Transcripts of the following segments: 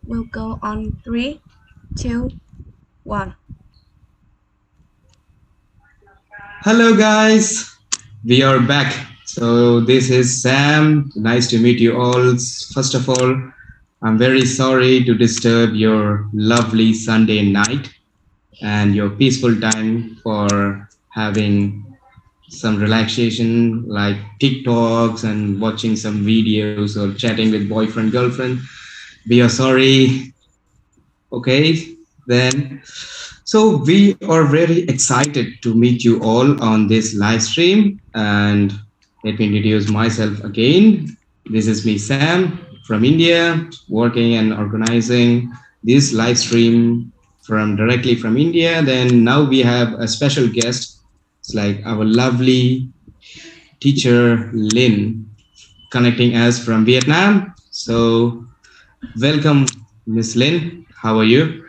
We'll go on 3, 2, 1. Hello guys, we are back. So this is Sam. Nice to meet you all. First of all, I'm very sorry to disturb your lovely Sunday night and your peaceful time for having some relaxation like TikToks and watching some videos or chatting with boyfriend, girlfriend. We are sorry. Okay, then. So we are very excited to meet you all on this live stream. And let me introduce myself again. This is me, Sam, from India, working and organizing this live stream from directly from India. Then now we have a special guest. It's like our lovely teacher, Lynn, connecting us from Vietnam. So welcome, Miss Lynn. How are you?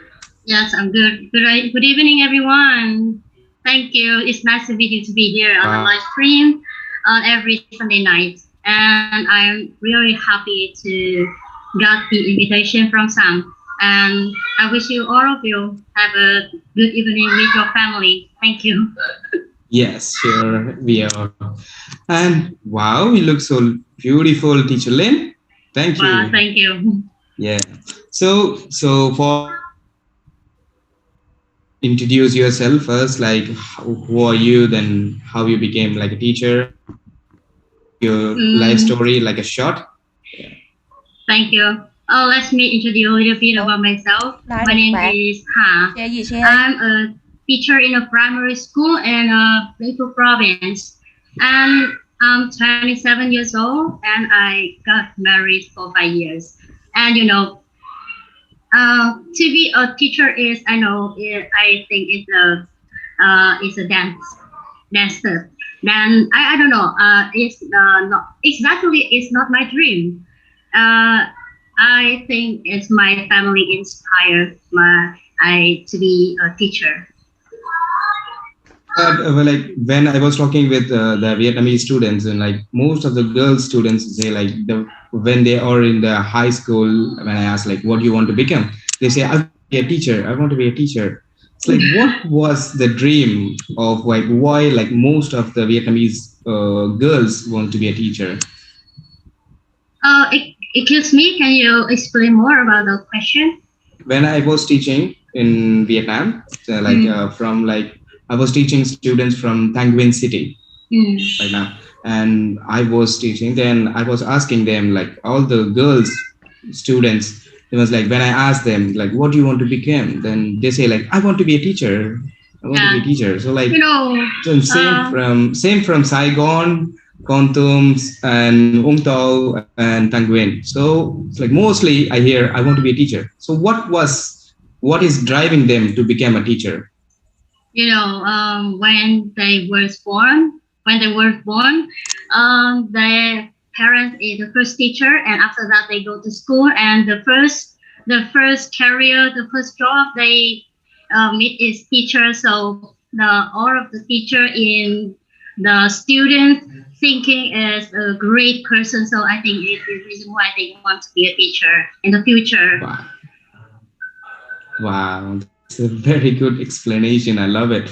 Yes, I'm good. Good evening, everyone. Thank you. It's nice to meet you to be here on the live stream on every Sunday night. And I'm really happy to get the invitation from Sam. And I wish you all of you have a good evening with your family. Thank you. Yes, sure, we are. And wow, you look so beautiful, Teacher Lynn. Thank you. Wow, thank you. Yeah. So for introduce yourself first, like who are you, then how you became like a teacher, your life story, like a short. Thank you. Oh, let me introduce a little bit about myself. My name is Ha. I'm a teacher in a primary school in Plateau province. And I'm 27 years old and I got married for 5 years. And you know, to be a teacher is, I think it's a dancer. Then I don't know. It's not exactly. It's not my dream. I think it's my family inspired I to be a teacher. Like when I was talking with the Vietnamese students, and like most of the girl students say like when they are in the high school, when I ask like what do you want to become, they say I want to be a teacher. I want to be a teacher. It's like what was the dream of like why like most of the Vietnamese girls want to be a teacher? Excuse me, can you explain more about the question? When I was teaching in Vietnam, so like from like I was teaching students from Thanh Nguyen City right now, and I was teaching. Then I was asking them like all the girls students. It was like when I asked them like, "What do you want to become?" Then they say like, "I want to be a teacher. I want to be a teacher." So like, so same from Saigon, Kon Tum, and Vũng Tàu and Thanh Nguyen. So it's like mostly I hear I want to be a teacher. So what is driving them to become a teacher? When they were born, their parents is the first teacher, and after that they go to school, and the first career, the first job they meet is teacher. So all of the teacher in the student thinking is a great person. So I think it's the reason why they want to be a teacher in the future. Wow, that's a very good explanation. I love it.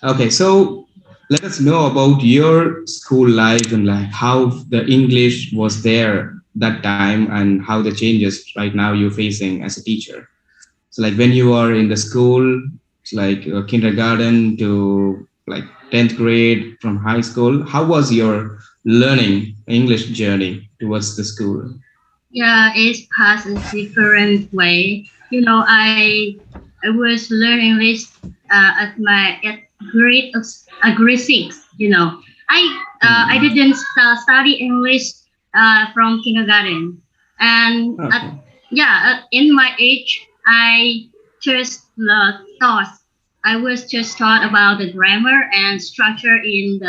Okay, so let us know about your school life and like how the English was there that time and how the changes right now you're facing as a teacher. So like when you are in the school, it's like kindergarten to like 10th grade from high school, how was your learning English journey towards the school? Yeah, it's passed a different way. I was learning English at grade 6. I didn't study English from kindergarten, and in my age, I just taught about the grammar and structure in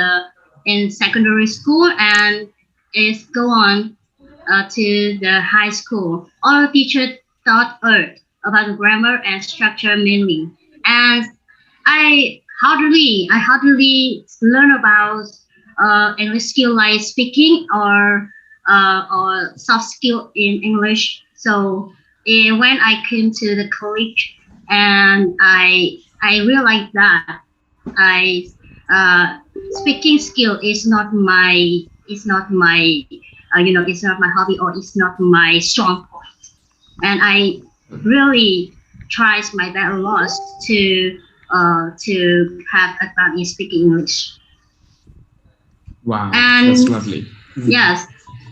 secondary school, and it's go on to the high school. All teachers taught us about the grammar and structure mainly, and I hardly learn about English skill like speaking or soft skill in English. So when I came to the college, and I realized that I speaking skill is not my it's not my hobby, or it's not my strong point, and I really tries my very best to have advantage in speaking English. Wow, and that's lovely. Yes,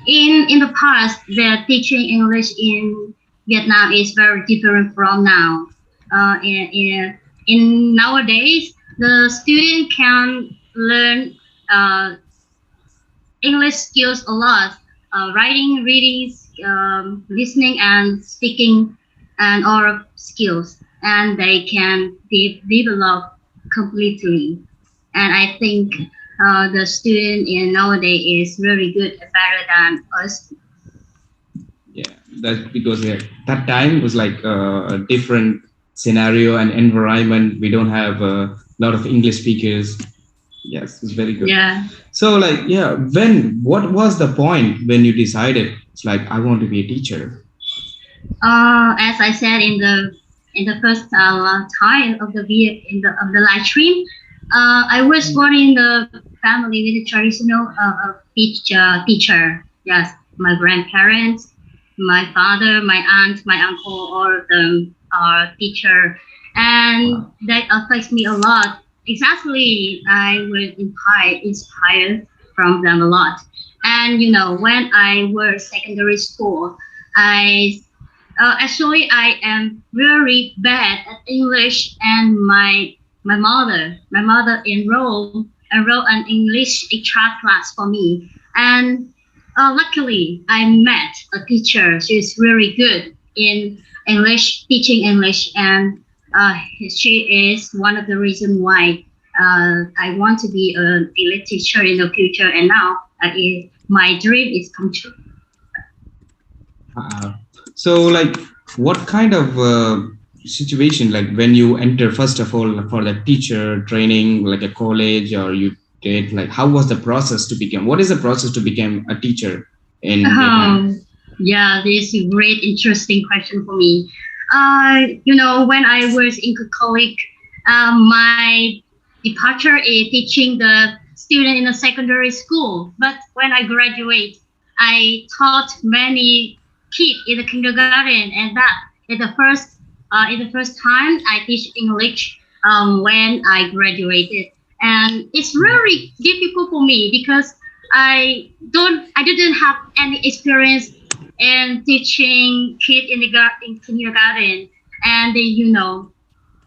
in the past, the teaching English in Vietnam is very different from now. In nowadays, the student can learn English skills a lot, writing, reading, listening, and speaking, and oral skills, and they can develop completely. And I think the student in nowadays is really good, better than us. Yeah, that's because that time was like a different scenario and environment. We don't have a lot of English speakers. Yes, it's very good. Yeah. So like, yeah, what was the point when you decided it's like, I want to be a teacher? As I said in the first time of the live stream, I was born in the family with a traditional teacher. Yes, my grandparents, my father, my aunt, my uncle, all of them are teacher, and that affects me a lot. Exactly, I was inspired from them a lot. And when I was secondary school, actually I am very bad at English, and my mother enrolled an English extra class for me, and luckily I met a teacher. She's really good in English, teaching English, and she is one of the reasons why I want to be an English teacher in the future, and now my dream is come true. So like, what kind of situation, like when you enter, first of all, for the teacher training, like a college, or you did, like, how was the process to become, what is the process to become a teacher in Vietnam? Yeah, this is a great, interesting question for me. When I was in college, my departure is teaching the student in a secondary school. But when I graduate, I taught many kids in the kindergarten, and that is the first time I teach English when I graduated. And it's really difficult for me because I didn't have any experience in teaching kids in kindergarten, and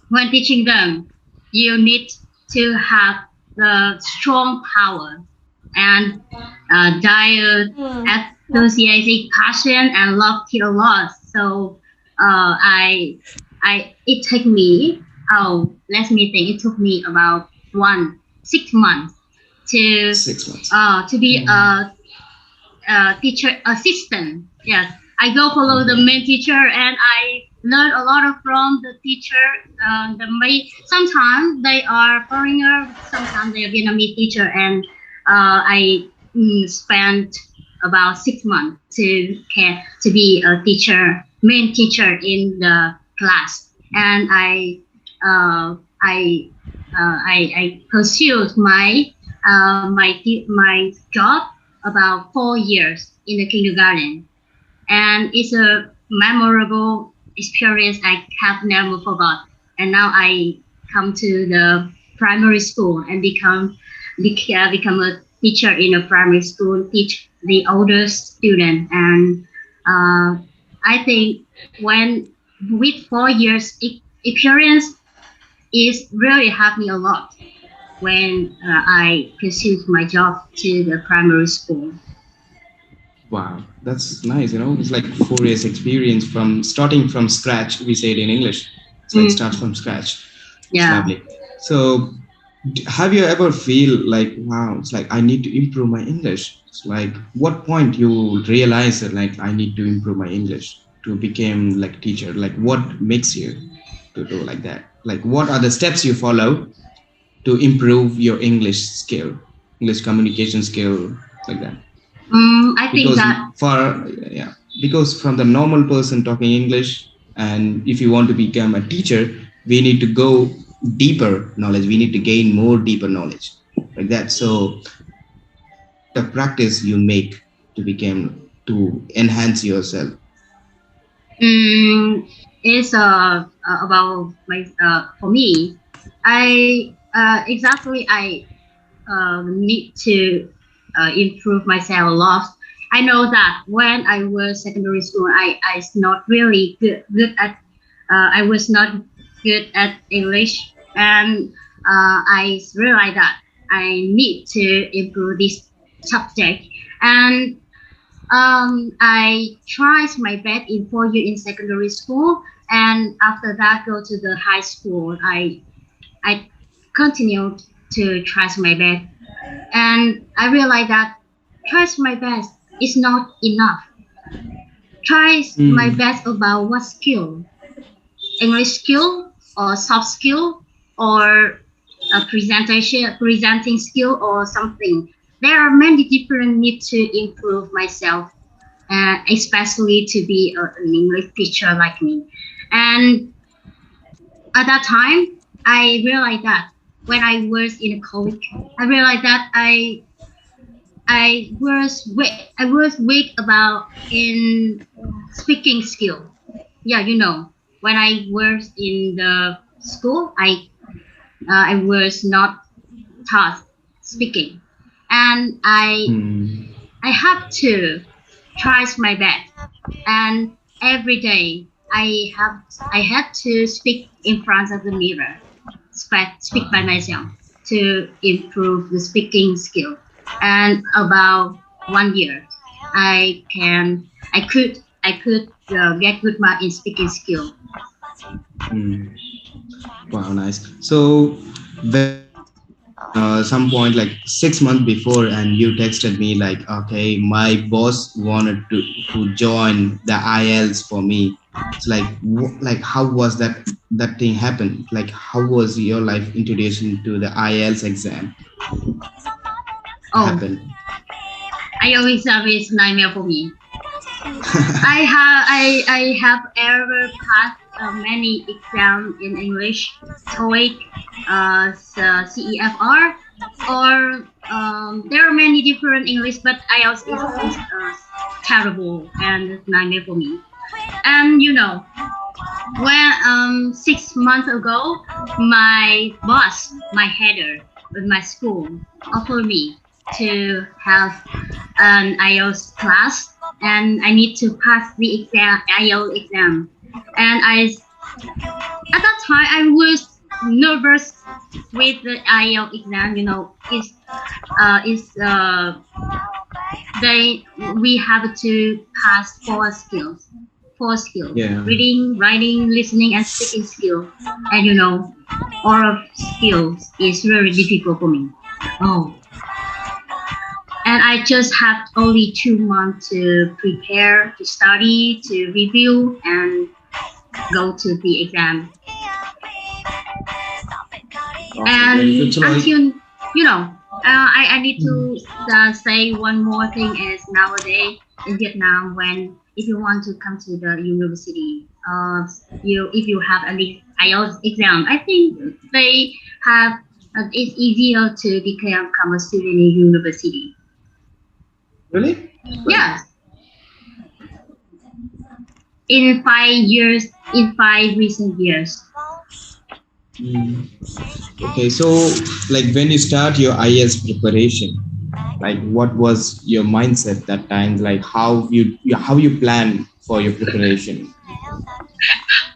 when teaching them, you need to have the strong power and dire enthusiastic passion and love kids a lot. So it took me, let me think, it took me about 6 months to be a teacher assistant. Yes, I go follow the main teacher, and I learn a lot from the teacher. Sometimes they are foreigner, sometimes they are Vietnamese teacher, and I spent about 6 months to be a teacher, main teacher in the class, and I pursued my job about 4 years in the kindergarten, and it's a memorable experience I have never forgot. And now I come to the primary school and become a teacher in a primary school, teach the older student. And I think with 4 years experience, is really helped me a lot when I pursued my job to the primary school. Wow, that's nice. It's like 4 years experience from starting from scratch. We say it in English. It's like start from scratch. Yeah. It's lovely. So have you ever feel like, wow, it's like I need to improve my English? It's like, what point you realize that like I need to improve my English to become like teacher? Like what makes you to do like that? Like what are the steps you follow to improve your English skill, English communication skill, like that? I think that because from the normal person talking English, and if you want to become a teacher, we need to go deeper knowledge. We need to gain more deeper knowledge like that. So the practice you make to enhance yourself. Is about my for me. I need to improve myself a lot. I know that when I was secondary school, I was not really good at I was not good at English, and I realized that I need to improve this subject, and I tried my best in 4 years in secondary school, and after that go to the high school. I continued to try my best, and I realized that try my best is not enough. Try my best about what skill, English skill or soft skill or a presenting skill or something. There are many different needs to improve myself, especially to be an English teacher like me. And at that time, I realized that when I was in college, I realized that I was weak about in speaking skill. Yeah, when I was in the school, I was not taught speaking, and I have to try my best, and every day I had to speak in front of the mirror, speak by myself to improve the speaking skill. And about 1 year, I could get good mark in speaking skill. Wow, nice. So some point like 6 months before, and you texted me like, okay, my boss wanted to join the IELTS for me. It's like how was that thing happen? Like how was your life introduction to the IELTS exam? Happened? IELTS exam is nightmare for me. I have ever passed many exams in English, TOEIC, CEFR, or there are many different English, but IELTS is terrible and nightmare for me. And when 6 months ago, my boss, my header with my school, offered me to have an IELTS class, and I need to pass the exam, IELTS exam. And at that time, I was nervous with the IELTS exam. We have to pass four skills. Yeah. Reading, writing, listening, and speaking skill. And oral skills is very difficult for me. And I just have only 2 months to prepare, to study, to review, and go to the exam. And until I need to say one more thing is nowadays in Vietnam, if you want to come to the university, if you have an IELTS exam, I think they have it's easier to become a student in university. Really? Yes. In 5 recent years. Okay, so like when you start your IELTS preparation, like what was your mindset that time? Like how you plan for your preparation?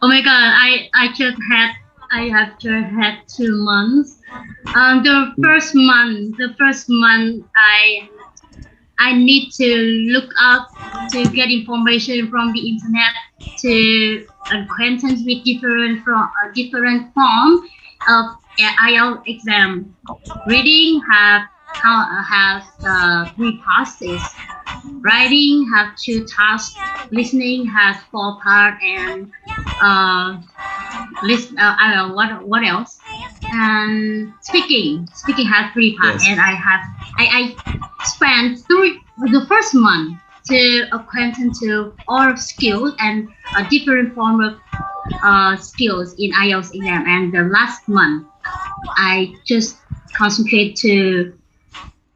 Oh my God! I have just had 2 months. The first month I need to look up to get information from the internet, to acquaintance with different form of IELTS exam. Reading have 3 passes. Writing have 2 tasks. Listening has 4 parts, and I don't know what else. And speaking has 3 parts. Yes. And I spent the first month to acquaint to all skills and a different form of skills in IELTS exam. And the last month, I just concentrate to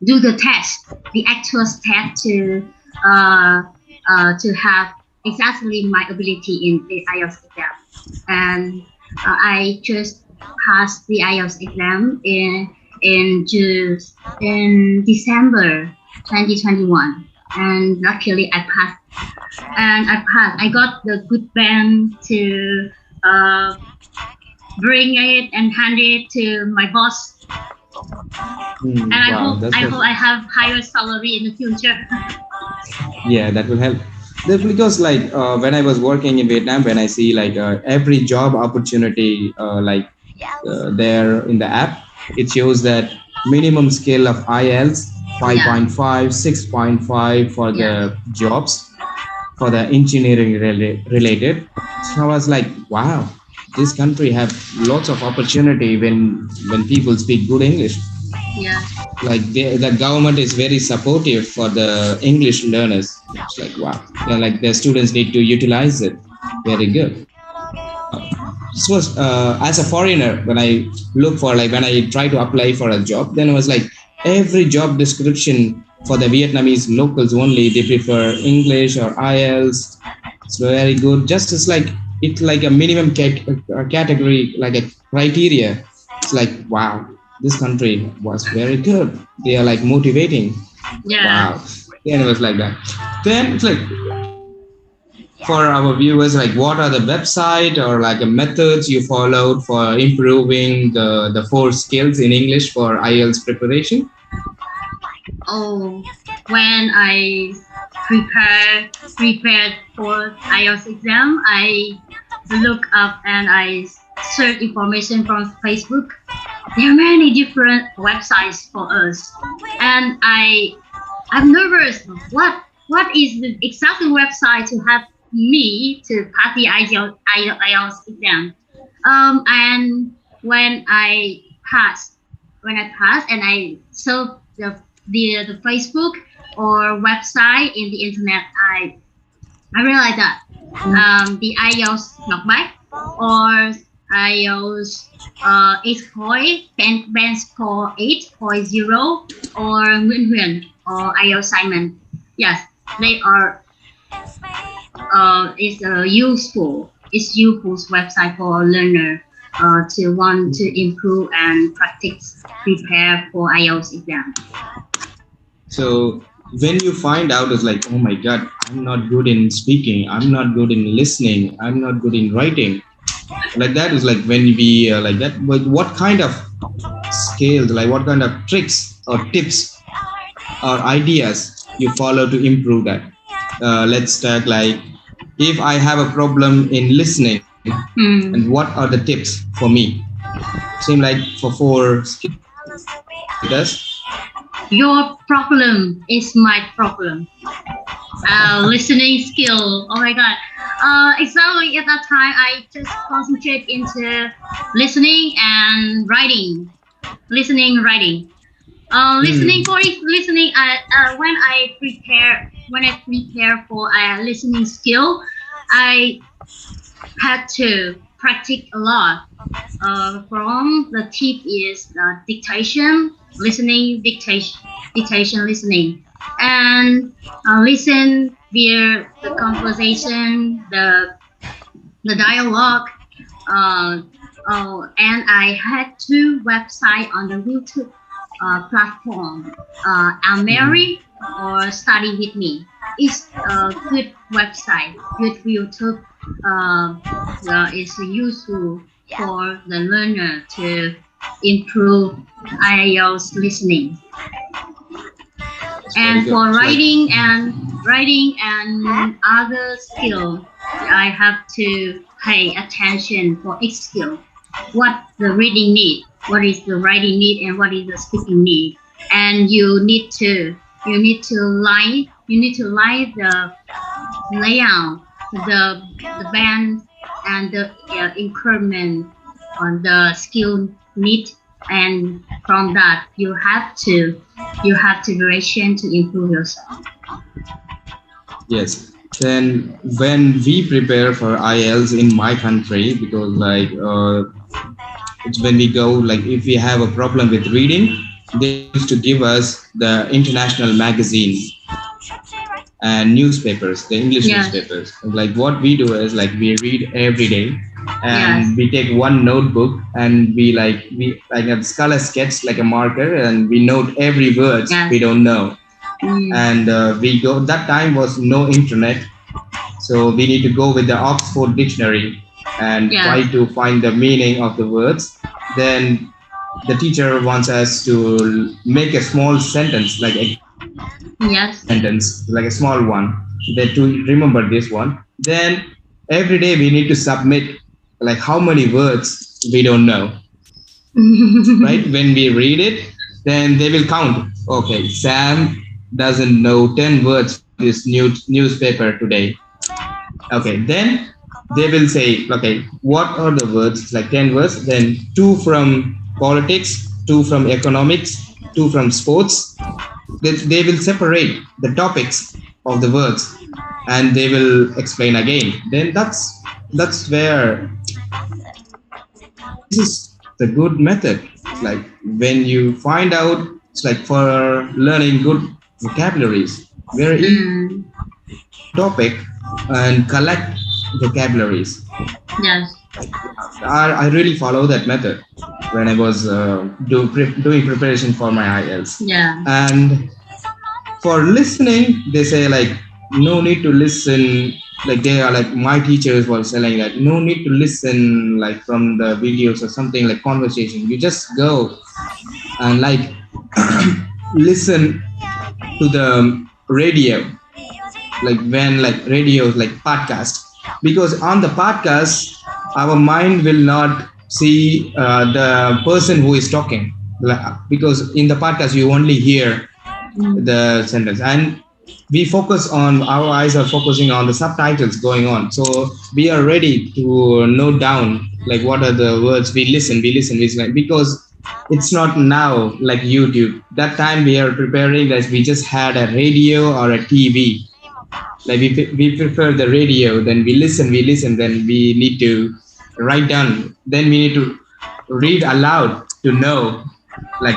do the test, the actual test to have exactly my ability in the IELTS exam. And I just passed the IELTS exam in December 2021, and luckily I passed. And I got the good band to bring it and hand it to my boss. And I hope I have higher salary in the future. Yeah, that will help. That's because like when I was working in Vietnam, when I see like every job opportunity there in the app, it shows that minimum skill of IELTS 5.5, 6.5 for the jobs, for the engineering related. So I was like, wow, this country have lots of opportunity when people speak good English. Yeah. Like the government is very supportive for the English learners. It's like, wow. Yeah, like the students need to utilize it. Very good. This was as a foreigner, when I look for when I try to apply for a job, then it was like every job description for the Vietnamese locals only, they prefer English or IELTS. It's very good. Just as it's like a minimum category, like a criteria. It's like, wow, this country was very good. They are like motivating. Yeah. Wow. Then it was like that. Then it's like, for our viewers, like what are the website or like a methods you followed for improving the 4 skills in English for IELTS preparation? Oh, when I prepared for IELTS exam, I look up and I search information from Facebook. There are many different websites for us, and I'm nervous. What is the exact website to have me to pass the IELTS exam? And when I passed and I saw the Facebook or website in the internet, I realized that the IELTS knockback or IELTS 8 point, band score 8.0 or Nguyễn Huyền or IELTS Simon. Yes, they are. It's useful website for a learner to want to improve and prepare for IELTS exam. So when you find out, it's like, oh my God, I'm not good in speaking, I'm not good in listening, I'm not good in writing. Like that is like when we like that. But what kind of skills, like what kind of tricks or tips or ideas you follow to improve that? Let's talk like, if I have a problem in listening, and what are the tips for me? Seem like for 4 skills. Your problem is my problem. Listening skill. Oh my God. Exactly at that time, I just concentrate into listening and writing. Listening. Listening. When I prepare for a listening skill, I had to practice a lot. From the tip is dictation, listening, dictation, listening, and listen via the conversation, the dialogue. And I had 2 websites on the YouTube platform. I'm Mary or Study With Me. It's a good website, good YouTube. It's useful for the learner to improve IELTS listening. And for writing and other skill, I have to pay attention for each skill. What the reading need, what is the writing need, and what is the speaking need. And you need to line the layout, the band, and the increment on the skill need, and from that, you have to duration to improve yourself. Yes. Then when we prepare for IELTS in my country, because like it's when we go, like if we have a problem with reading, they used to give us the international magazine and newspapers, the English newspapers. Like what we do is like we read every day, and we take one notebook and we like a color sketch like a marker, and we note every word we don't know. And we go, that time was no internet, so we need to go with the Oxford dictionary and try to find the meaning of the words. Then the teacher wants us to make a small sentence, like a sentence, like a small one, then to remember this one. Then every day we need to submit like how many words we don't know. Right? When we read it, then they will count. Okay, Sam doesn't know 10 words for this newspaper today. Okay, then they will say, okay, what are the words? It's like 10 words, then 2 from politics, 2 from economics, 2 from sports. They will separate the topics of the words and they will explain again. Then that's where this is the good method. It's like when you find out, it's like for learning good vocabularies, very easy topic and collect vocabularies. Yes. I really follow that method when I was doing preparation for my IELTS. Yeah. And for listening, they say like no need to listen. Like they are like my teachers were saying like no need to listen like from the videos or something like conversation. You just go and like listen to the radio, like when like radios like podcast, because on the podcast our mind will not see the person who is talking, because in the podcast you only hear the sentence, and we focus on, our eyes are focusing on the subtitles going on, so we are ready to note down like what are the words. We listen, because it's not now like YouTube. That time we are preparing, that we just had a radio or a TV. Like we prefer the radio, then we listen, then we need to write down, then we need to read aloud to know like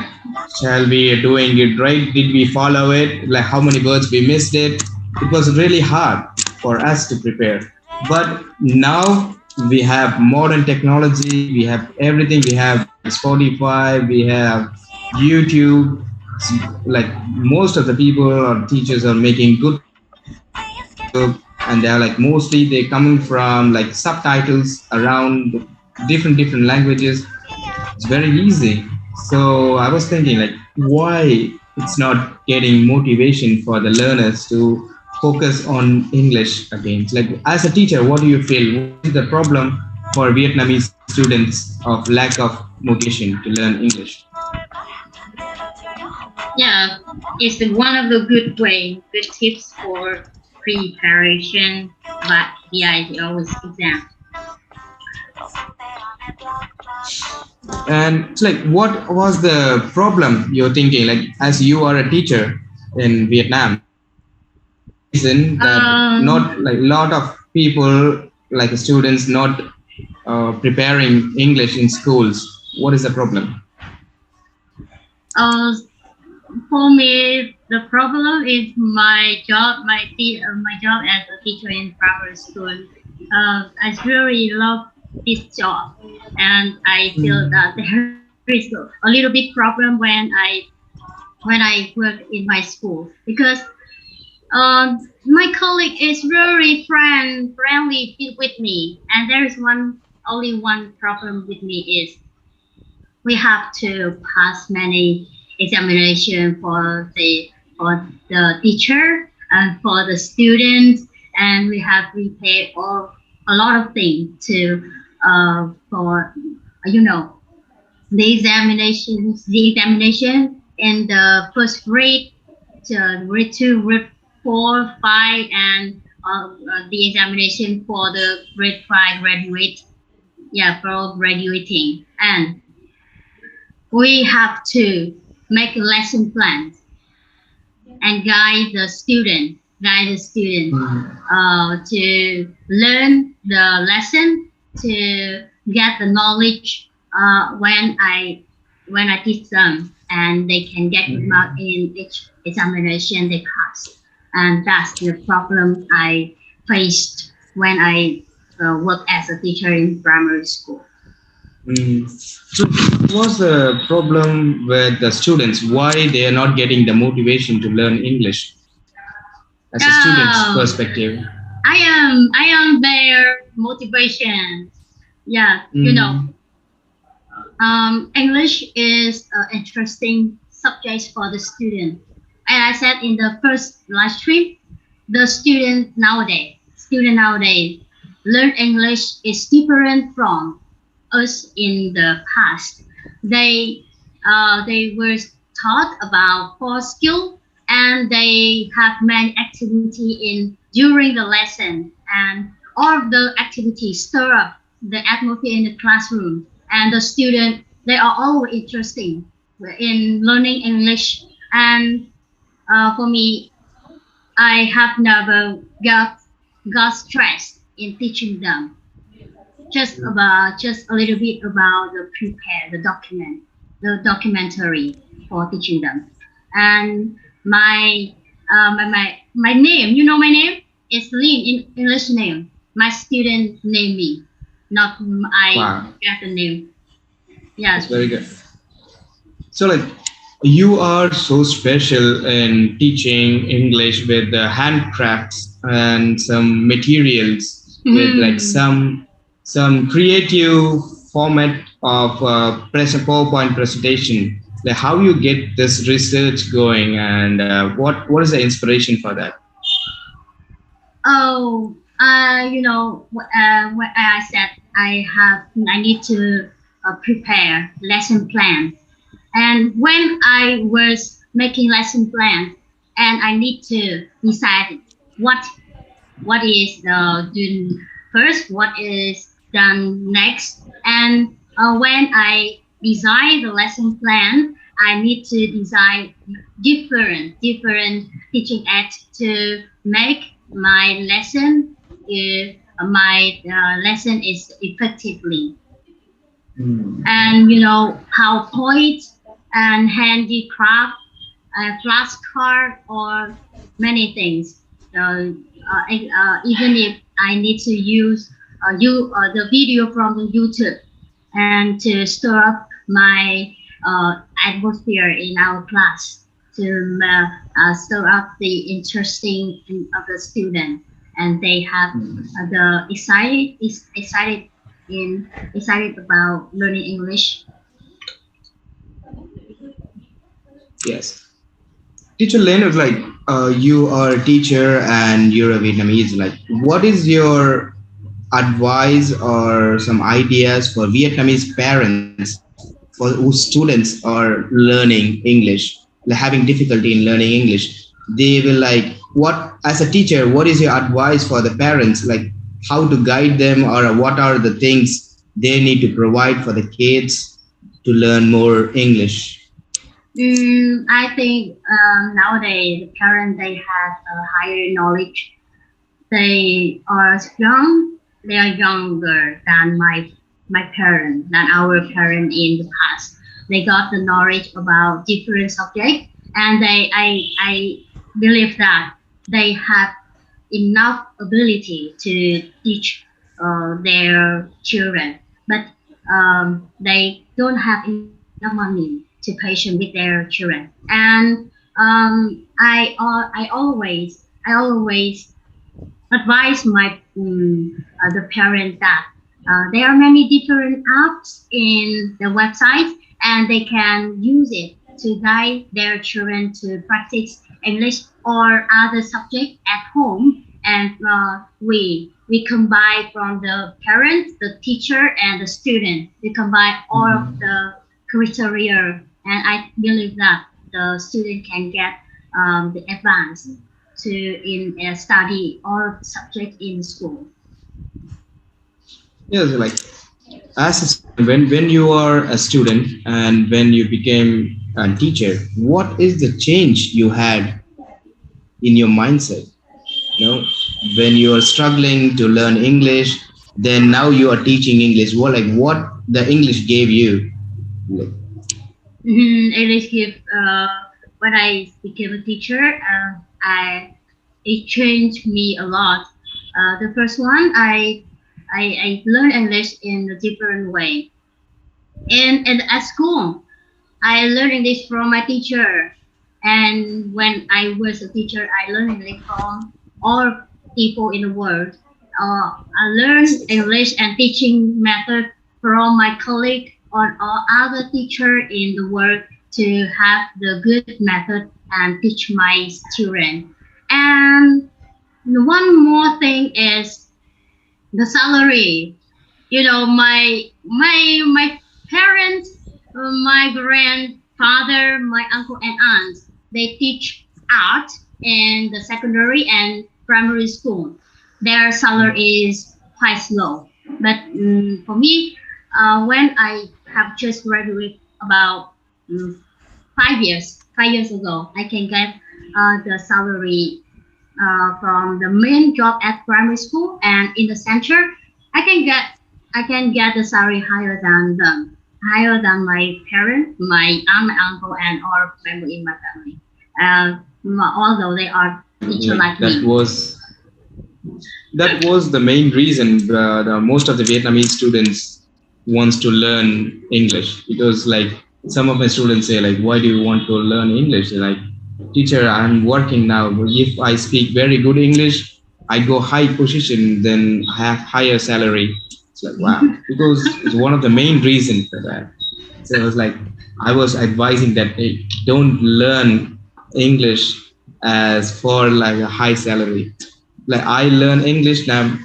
shall we doing it right, did we follow it, like how many words we missed it. It was really hard for us to prepare, but now we have modern technology, we have everything, we have Spotify, we have YouTube. Like most of the people or teachers are making good, and they're like mostly they're coming from like subtitles around different languages. It's very easy. So I was thinking like why it's not getting motivation for the learners to focus on English again. It's like as a teacher, what do you feel? What is the problem for Vietnamese students of lack of motivation to learn English? Yeah, it's one of the good tips for preparation, but the IELTS exam. And it's like, what was the problem you're thinking? Like, as you are a teacher in Vietnam, reason that not like a lot of people, like students, not preparing English in schools. What is the problem? For me, the problem is my job. My job as a teacher in primary school. I really love this job, and I feel that there is a little bit problem when I work in my school, because my colleague is very friendly with me, and there is only one problem with me is we have to pass many examination for the teacher and for the students, and we have prepared a lot of things to for the examination in the first grade, grade 2, grade 4, 5, and the examination for the grade 5 graduate, for graduating. And we have to make a lesson plan and guide the student to learn the lesson, to get the knowledge when I teach them, and they can get good mark in each examination they pass. And that's the problem I faced when I work as a teacher in primary school. So what's the problem with the students? Why they are not getting the motivation to learn English as a student's perspective? I am their motivation. Yeah, you know, English is an interesting subject for the student. And I said in the first live stream, the student nowadays learn English is different from us in the past. They were taught about core skill, and they have many activity in during the lesson, and all of the activities stir up the atmosphere in the classroom, and the student, they are always interesting in learning English. And for me, I have never got stressed in teaching them. Just a little bit about the documentary for teaching them. And my name, you know my name? It's Lynn in English name. My student named me, not I get the name. Yes. That's very good. So like, you are so special in teaching English with the handcrafts and some materials with like some creative format of PowerPoint presentation. Like how you get this research going, and what is the inspiration for that? Oh, you know, when I said I need to prepare lesson plan, and when I was making lesson plan, and I need to decide what is done first, what is done next, and when I design the lesson plan, I need to design different teaching aids to make my lesson lesson is effectively. And you know, PowerPoint and handicraft, flashcard, or many things. Even if I need to use the video from the YouTube and to stir up my atmosphere in our class, to stir up the interesting of the student, and they have the excited about learning English. Yes. Teacher Lynn, is like you are a teacher and you're a Vietnamese. Like, what is your advice or some ideas for Vietnamese parents for whose students are learning English, like having difficulty in learning English? They will like, what as a teacher, what is your advice for the parents, like how to guide them, or what are the things they need to provide for the kids to learn more English? I think nowadays the parents, they have a higher knowledge. They are younger than my parents, than our parents in the past. They got the knowledge about different subjects, and I believe that they have enough ability to teach their children, but they don't have enough money to patient with their children. And I always advise my the parents that there are many different apps in the website, and they can use it to guide their children to practice English or other subjects at home. And we combine from the parents, the teacher, and the student. We combine all of the criteria, and I believe that the student can get the advance to study all subjects in school. Yes, like as when you are a student and when you became a teacher, what is the change you had in your mindset? You know, when you are struggling to learn English, then now you are teaching English. What the English gave you? Like, English give when I became a teacher, it changed me a lot. The first one, I learned English in a different way. And at school, I learned English from my teacher. And when I was a teacher, I learned English from all people in the world. I learned English and teaching method from my colleague or other teacher in the world to have the good method and teach my student. And one more thing is the salary. You know, my parents, my grandfather, my uncle and aunt, they teach art in the secondary and primary school. Their salary is quite low. But for me, when I have just graduated about 5 years ago, I can get the salary from the main job at primary school and in the center. I can get the salary higher than them, higher than my parents, my aunt, my uncle, and all members in my family. Although they are teacher like that me. was the main reason most of the Vietnamese students wants to learn English, because like some of my students say like, why do you want to learn English? They're like, teacher, I'm working now. If I speak very good English, I go high position, then have higher salary. It's like, wow, because it's one of the main reasons for that. So I was advising that, hey, don't learn English as for like a high salary. Like I learn English now.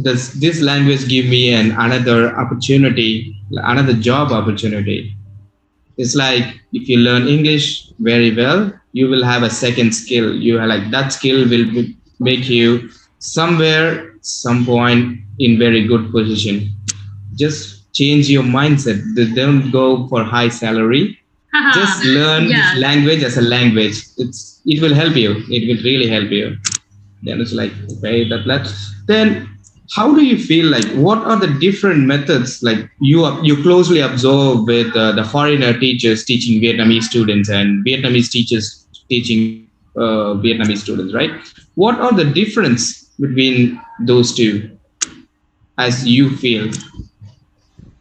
This language give me another opportunity, another job opportunity. It's like if you learn English very well, you will have a second skill. You are like that skill will make you somewhere, some point in very good position. Just change your mindset. Don't go for high salary. Just learn this language as a language. It will help you. It will really help you. Then it's like, okay, then how do you feel like, what are the different methods like you closely observe with the foreigner teachers teaching Vietnamese students and Vietnamese teachers teaching Vietnamese students, right? What are the difference between those two as you feel?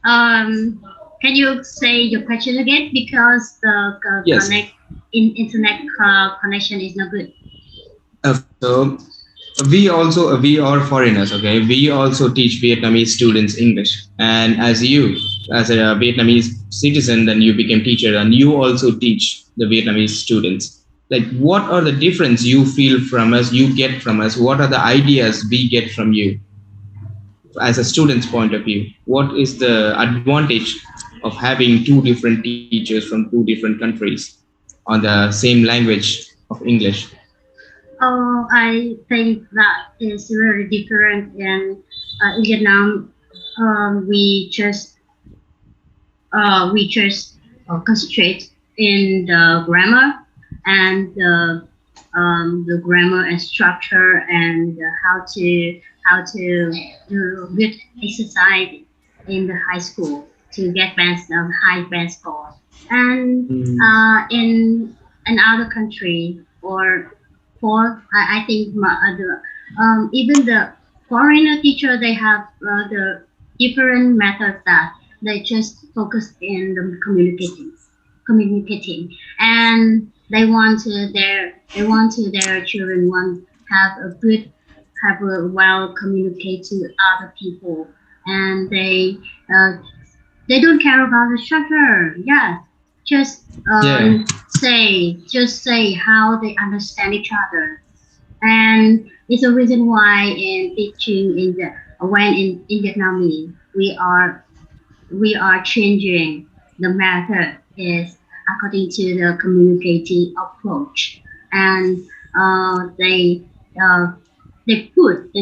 Can you say your question again, because the yes. internet connection is not good. So we are foreigners, okay? We also teach Vietnamese students English, and as a Vietnamese citizen, then you became teacher and you also teach the Vietnamese students. Like, what are the difference you feel from us, you get from us? What are the ideas we get from you as a student's point of view? What is the advantage of having two different teachers from two different countries on the same language of English? Oh, I think that is very different. In Vietnam, we just concentrate in the grammar and the grammar and structure, and how to do good exercise in the high school to get high band score. And in another country, or I think even the foreigner teacher, they have the different methods that they just focus in the communicating, and they want their children have a well communicate to other people, and they don't care about the structure. Yeah, just say how they understand each other. And it's a reason why in teaching in Vietnamese we are changing the method is according to the communicating approach, and they put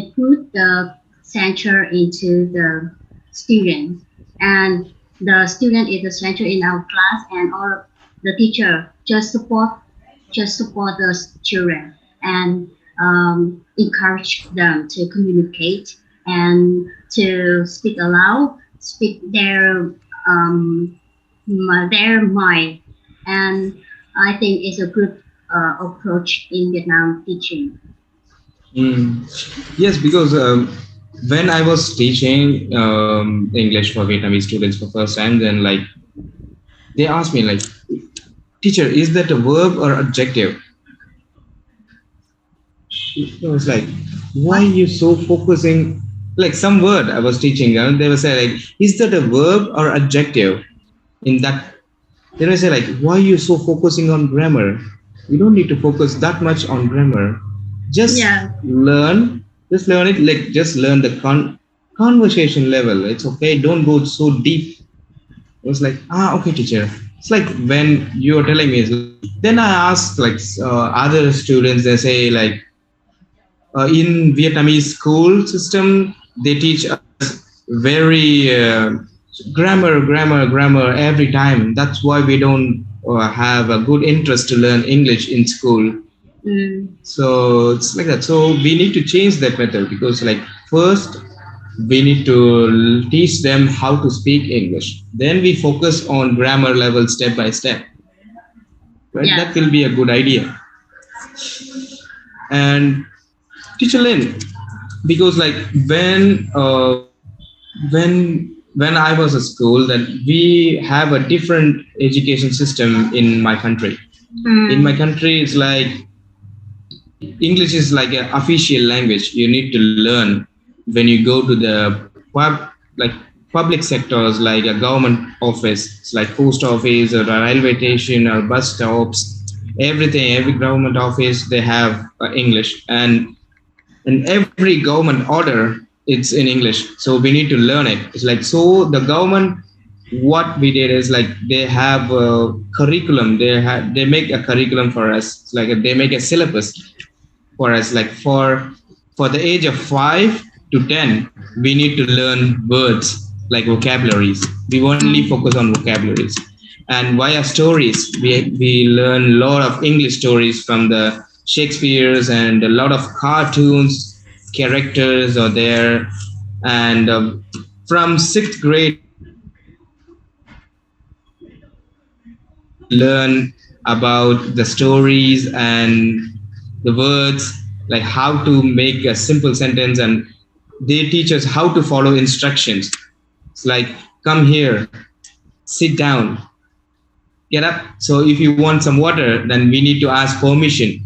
the center into the student, and the student is the center in our class, and all the teacher just support those children and encourage them to communicate and to speak aloud, speak their mind, and I think it's a good approach in Vietnam teaching. Yes, because when I was teaching English for Vietnamese students for first time, then like they asked me like, teacher, is that a verb or adjective? It was like, why are you so focusing? Like some word I was teaching, and they were saying like, is that a verb or adjective? In that, then I say like, why are you so focusing on grammar? You don't need to focus that much on grammar. Just learn it, like just learn the conversation level. It's okay, don't go so deep. It was like, okay, teacher. It's like when you're telling me, then I ask like other students, they say like, in Vietnamese school system, they teach us very grammar every time. That's why we don't have a good interest to learn English in school. So it's like that. So we need to change that method, because like first we need to teach them how to speak English. Then we focus on grammar level step by step. Right? Yeah. That will be a good idea. And Teacher Lynn, because like when I was at school, that we have a different education system in my country. In my country, it's like English is like an official language. You need to learn when you go to the public sectors, like a government office, like post office or a railway station or bus stops. Every government office, they have English, and every government order, it's in English. So we need to learn it. It's like, so the government, what we did is like they have a curriculum. They make a curriculum for us. It's like they make a syllabus for us. Like for the age of 5 to 10, we need to learn words like vocabularies. We only focus on vocabularies, and via stories, we learn a lot of English stories from the Shakespeare's, and a lot of cartoons characters are there. And from 6th grade, learn about the stories and the words, like how to make a simple sentence, and they teach us how to follow instructions. It's like, come here, sit down, get up. So if you want some water, then we need to ask permission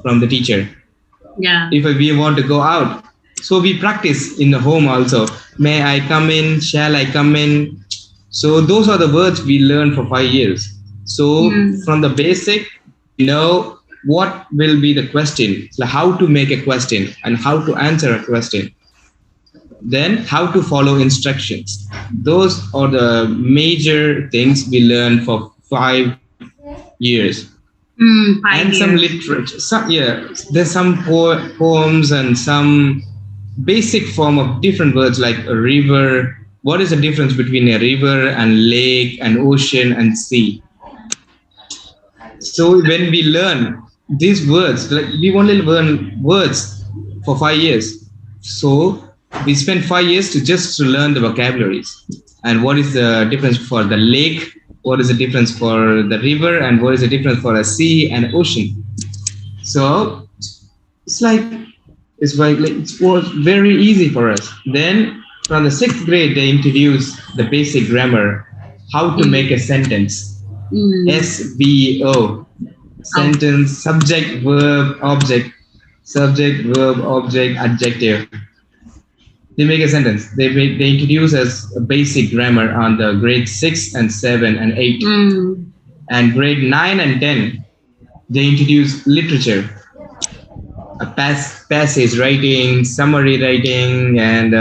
from the teacher. Yeah. If we want to go out, so we practice in the home also. May I come in? Shall I come in? So those are the words we learn for 5 years. So from the basic, you know what will be the question, so how to make a question and how to answer a question. Then how to follow instructions. Those are the major things we learn for 5 years. And some literature. There's some poems and some basic form of different words, like a river. What is the difference between a river and lake and ocean and sea? So when we learn these words, like we only learn words for 5 years. So we spend 5 years to learn the vocabularies. And what is the difference for the lake? What is the difference for the river? And what is the difference for a sea and ocean? So it was very easy for us. Then from the 6th grade, they introduced the basic grammar, how to make a sentence. SVO, sentence, subject, verb, object, adjective. They make a sentence. They introduce us a basic grammar on the grade 6 and 7 and 8. And grade 9 and 10, they introduce literature, a passage writing, summary writing, and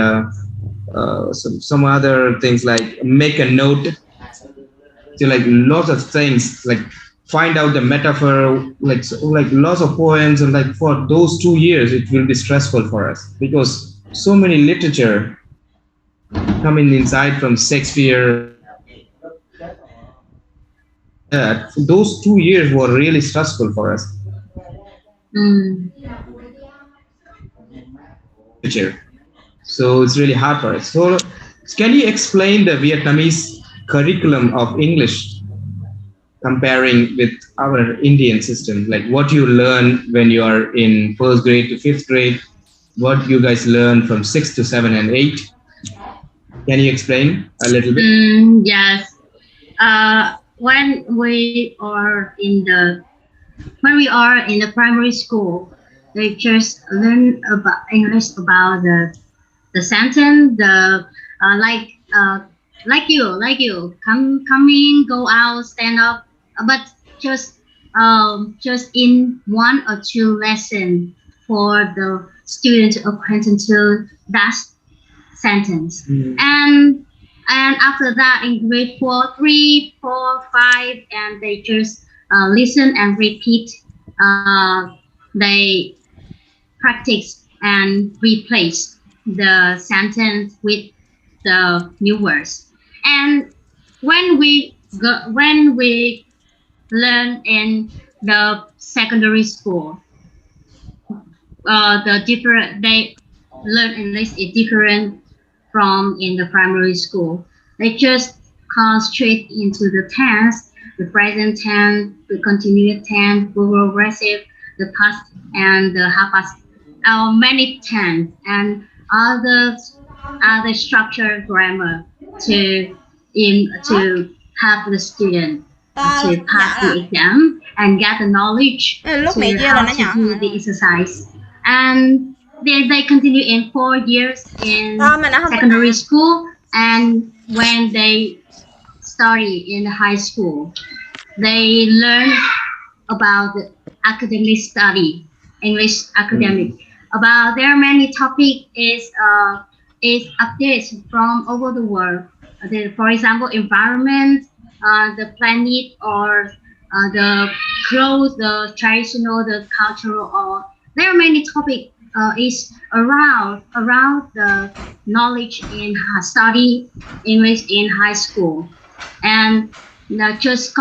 some other things like make a note. So like lots of things, like find out the metaphor, like lots of poems. And like for those 2 years, it will be stressful for us, because so many literature coming inside from Shakespeare. That those 2 years were really stressful for us. So it's really hard for us. So can you explain the Vietnamese curriculum of English comparing with our Indian system? Like what you learn when you are in first grade to fifth grade, what you guys learn from 6 to 7 and 8? Can you explain a little bit? Yes. When we are in the primary school, they just learn about English, about the sentence, like you come in, go out, stand up, but just in 1 or 2 lessons for the student acquaintance to that sentence. And after that, in grade 4, 3, 4, 5, and they just listen and repeat. They practice and replace the sentence with the new words. And when we learn in the secondary school, they learn English is different from in the primary school. They just concentrate into the tense, the present tense, the continuous tense, the progressive, the past, and the half past, many tense, and other structured grammar to help the student to pass the exam and get the knowledge to how to do the exercise. And they continue in 4 years in secondary school, and when they study in the high school, they learn about the academic study, English academic. About there are many topic is updates from over the world. For example, environment, the planet, or the clothes, the traditional, the cultural, or there are many topics is around the knowledge in study English in high school, and just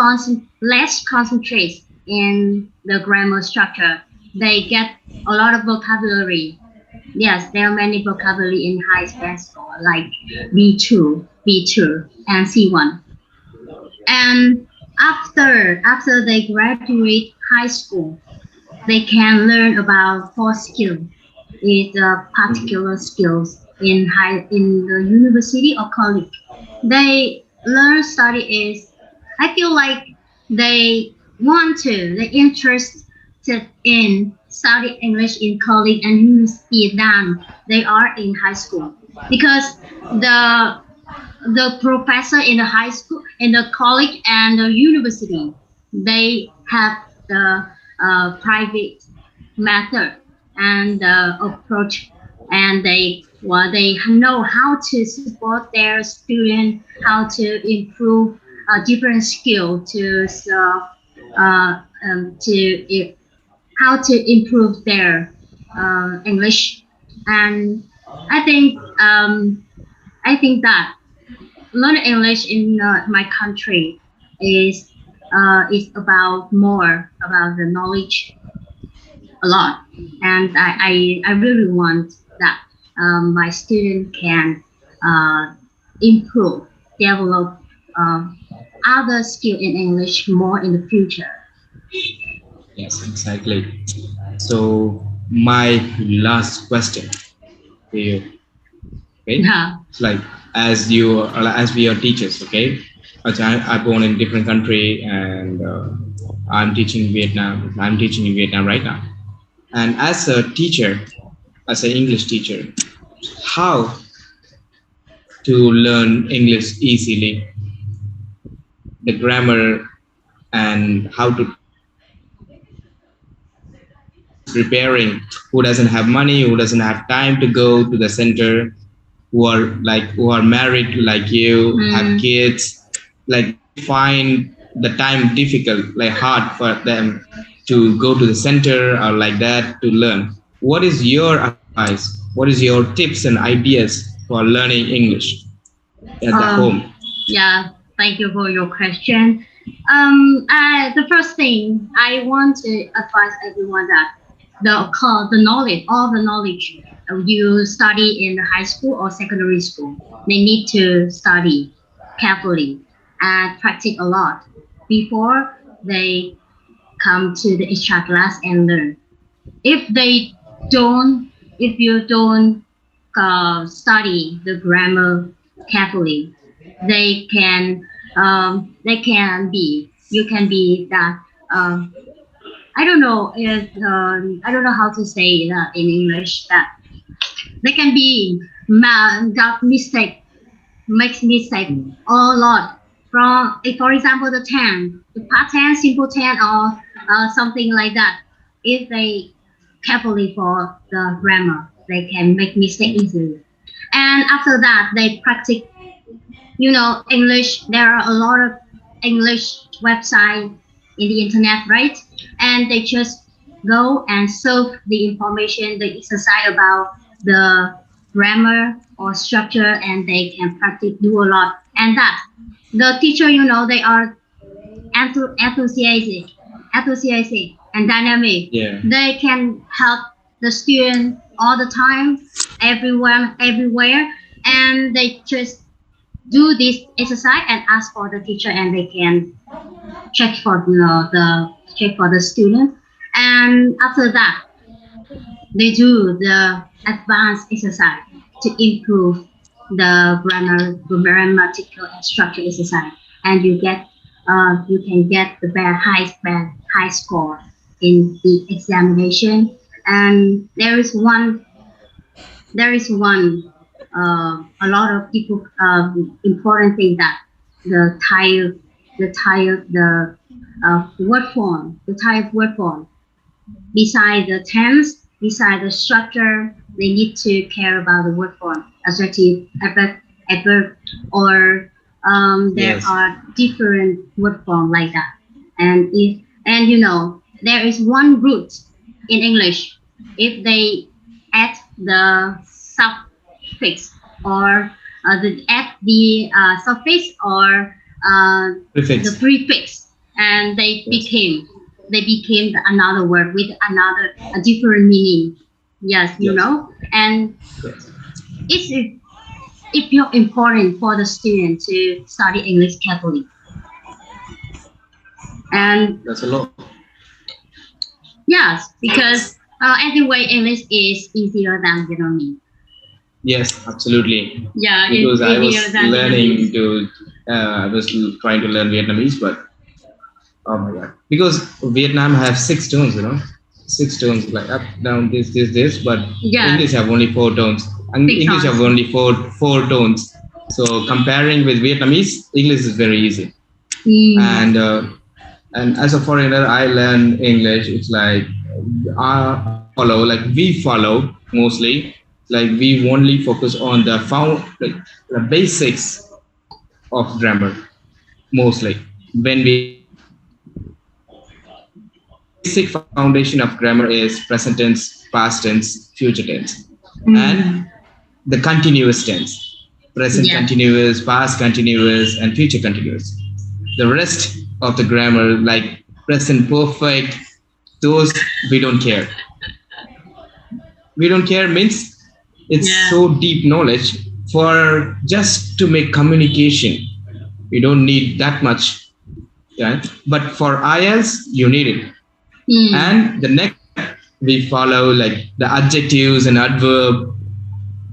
less concentrate in the grammar structure. They get a lot of vocabulary. Yes, there are many vocabulary in high school, like B2, and C1. And after they graduate high school, they can learn about 4 skills. It's particular skills in the university or college. They learn study is, I feel like they interested in study English in college and university than they are in high school, because the professor in the high school, in the college and the university, they have the private method and approach, and they know how to support their students, how to improve different skills how to improve their English. And I think that learning English in my country is about more about the knowledge a lot, and I really want that my student can develop other skill in English more in the future. Yes, exactly. So my last question to you, okay? Yeah. Like as we are teachers, okay? I'm born in a different country, and I'm teaching in Vietnam. I'm teaching in Vietnam right now. And as a teacher, as an English teacher, how to learn English easily, the grammar, and how to preparing, who doesn't have money, who doesn't have time to go to the center, who are married like you, have kids, like find the time difficult, like hard for them to go to the center or like that to learn. What is your advice? What is your tips and ideas for learning English at the home? Yeah, thank you for your question. The first thing I want to advise everyone that the knowledge, all the knowledge you study in high school or secondary school, they need to study carefully and practice a lot before they come to the extra class and learn. If they don't, if you don't study the grammar carefully, they can be, you can be that, I don't know if, I don't know how to say that in English, that they can be got mistake, makes mistake a lot from, for example, the 10, the past 10, simple 10, or something like that. If they carefully for the grammar, they can make mistake easily. And after that, they practice, English. There are a lot of English website in the internet, right? And they just go and search the information, the exercise about the grammar or structure, and they can practice, do a lot. And that the teacher, they are enthusiastic and dynamic. Yeah. They can help the student all the time, everyone, everywhere, and they just do this exercise and ask for the teacher, and they can check for the student. And after that, they do the advanced exercise to improve the grammatical and structure exercise, and you can get the high score in the examination. And there is one a lot of people important thing, that the type word form beside the tense, beside the structure, they need to care about the word form, adjective, adverb, or there Yes. are different word form like that. And there is one root in English. If they add the suffix or add the suffix or Prefix. the prefix, and they became another word with a different meaning. Yes, and Yes. it's important for the student to study English carefully. And That's a lot. yes, because anyway, English is easier than Vietnamese. Yes, absolutely. Yeah, Because it's I was easier than learning Vietnamese. I was trying to learn Vietnamese, but oh my god! Because Vietnam have 6 tones, 6 tones, like up, down, this. But Yeah. English have only 4 tones. And Six English tones. have only four tones. So comparing with Vietnamese, English is very easy. And as a foreigner, I learn English. It's like we follow mostly. Like we only focus on the basics of grammar mostly. When we basic foundation of grammar is present tense, past tense, future tense, and the continuous tense. Present continuous, past continuous, and future continuous. The rest of the grammar, like present perfect, those we don't care. We don't care means it's so deep knowledge for just to make communication. You don't need that much. Yeah? But for IELTS, you need it. And the next we follow like the adjectives and adverb,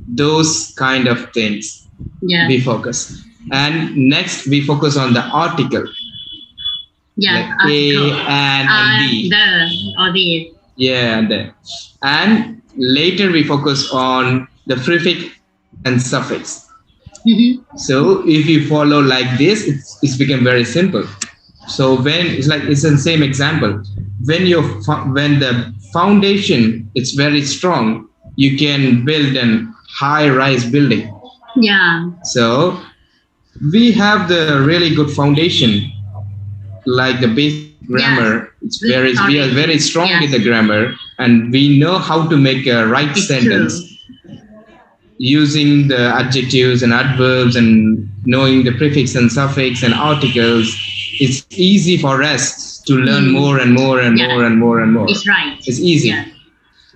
those kind of things we focus. And next we focus on the article. Yeah, like A, and D. The, or the. Yeah, and then. And later we focus on the prefix and suffix. So if you follow like this, it's become very simple. So when it's the same example. When the foundation is very strong, you can build an high-rise building. Yeah. So we have the really good foundation, like the basic grammar. We are very strong in the grammar, and we know how to make a right sentence. using the adjectives and adverbs and knowing the prefix and suffix and articles, it's easy for us to learn more and more and more and more and more. It's right. It's easy. Yeah.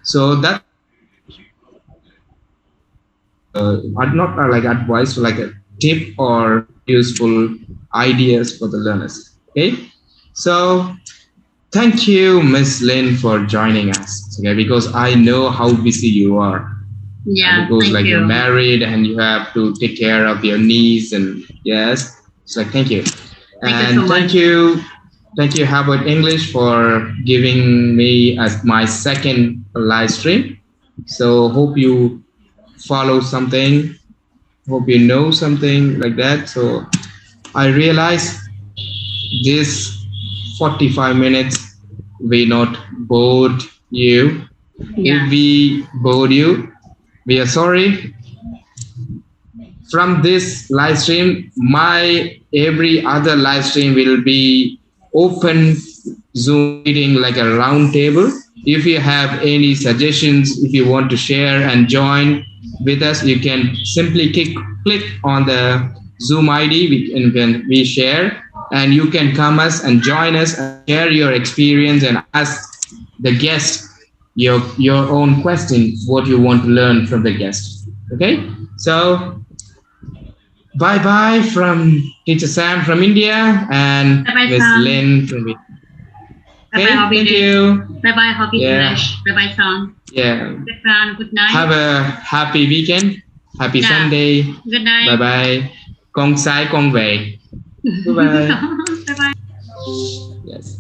So that not like advice, like a tip or useful ideas for the learners. Okay. So thank you, Miss Lynn, for joining us. Okay, because I know how busy you are. Yeah, because thank like you. You're married and you have to take care of your niece, and yes, it's like thank you. Thank you Hobbit English for giving me as my second live stream. So hope you follow something, hope you know something like that. So I realize this 45 minutes we not bored you. Yeah. If we bored you, we are sorry. From this live stream, my every other live stream will be open Zoom meeting like a round table. If you have any suggestions, if you want to share and join with us, you can simply click on the Zoom ID when we share, and you can come us and join us and share your experience and ask the guest your own question, what you want to learn from the guest. Okay, so bye bye from teacher Sam from India and Miss Lynn from India. Okay, thank you. Bye bye, Hobbit English. Bye bye, Sam. Yeah. Good night. Have a happy weekend. Happy Sunday. Good night. Bye bye. Con sai con về. Bye bye. Bye bye. Yes.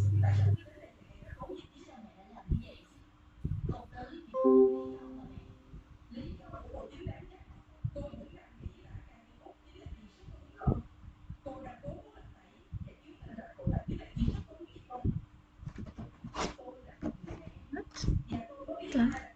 What?